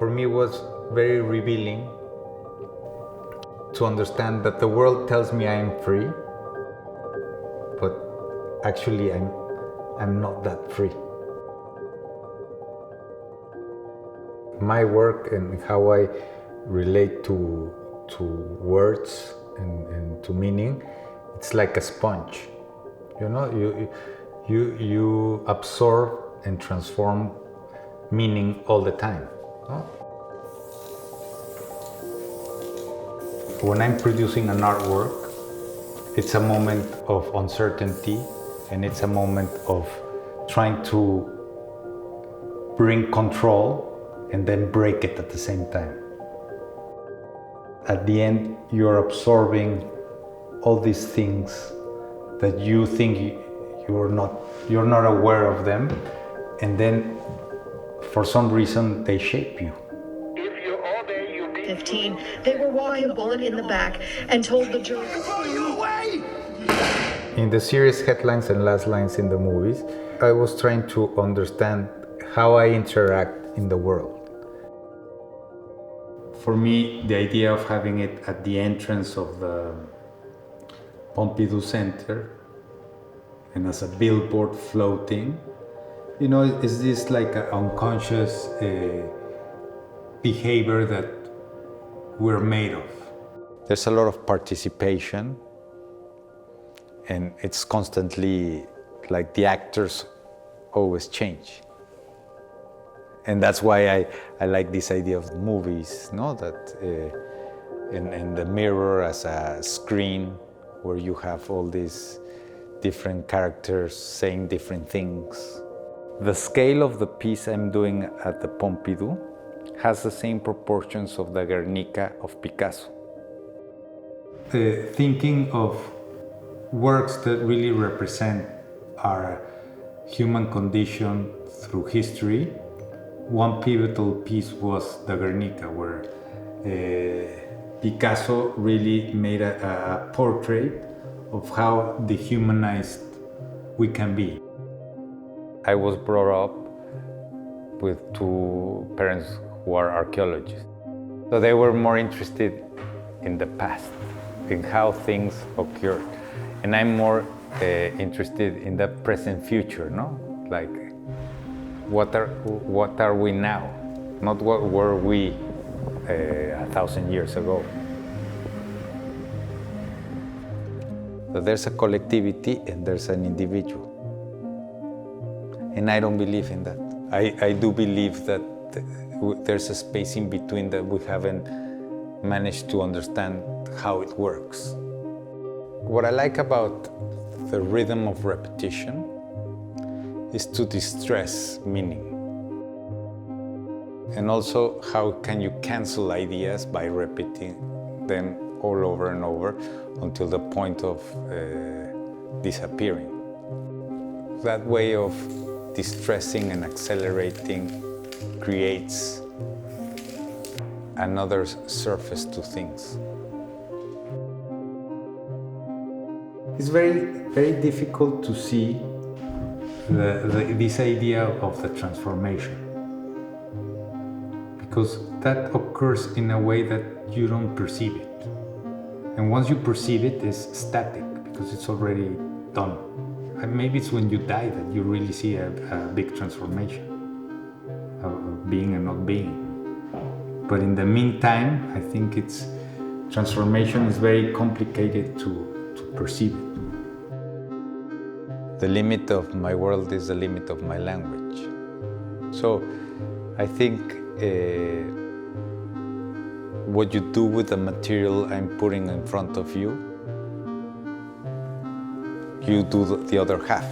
For me, it was very revealing to understand that the world tells me I am free, but actually I'm not that free. My work and how I relate to words and to meaning, it's like a sponge. You know, you absorb and transform meaning all the time. No? When I'm producing an artwork, it's a moment of uncertainty, and it's a moment of trying to bring control and then break it at the same time. At the end, you're absorbing all these things that you think you're not aware of them, and then for some reason they shape you. 15, they were walking a bullet in the back and told the jury, In the series headlines and last lines in the movies, I was trying to understand how I interact in the world. For me, the idea of having it at the entrance of the Pompidou Center and as a billboard floating, you know, is this like an unconscious behavior that we're made of. There's a lot of participation, and it's constantly like the actors always change. And that's why I like this idea of movies, no? That in the mirror as a screen where you have all these different characters saying different things. The scale of the piece I'm doing at the Pompidou has the same proportions of the Guernica of Picasso. Thinking of works that really represent our human condition through history, one pivotal piece was the Guernica, where Picasso really made a portrait of how dehumanized we can be. I was brought up with two parents who are archaeologists. So they were more interested in the past, in how things occurred. And I'm more interested in the present future, no? Like, what are we now? Not what were we 1,000 years ago. So there's a collectivity and there's an individual. And I don't believe in that. I do believe that there's a space in between that we haven't managed to understand how it works. What I like about the rhythm of repetition is to distress meaning. And also, how can you cancel ideas by repeating them all over and over until the point of disappearing. That way of distressing and accelerating creates another surface to things. It's very difficult to see this idea of the transformation, because that occurs in a way that you don't perceive it. And once you perceive it, it's static because it's already done. And maybe it's when you die that you really see a big transformation of being and not being. But in the meantime, I think transformation is very complicated to perceive it. The limit of my world is the limit of my language. So I think what you do with the material I'm putting in front of you, you do the other half.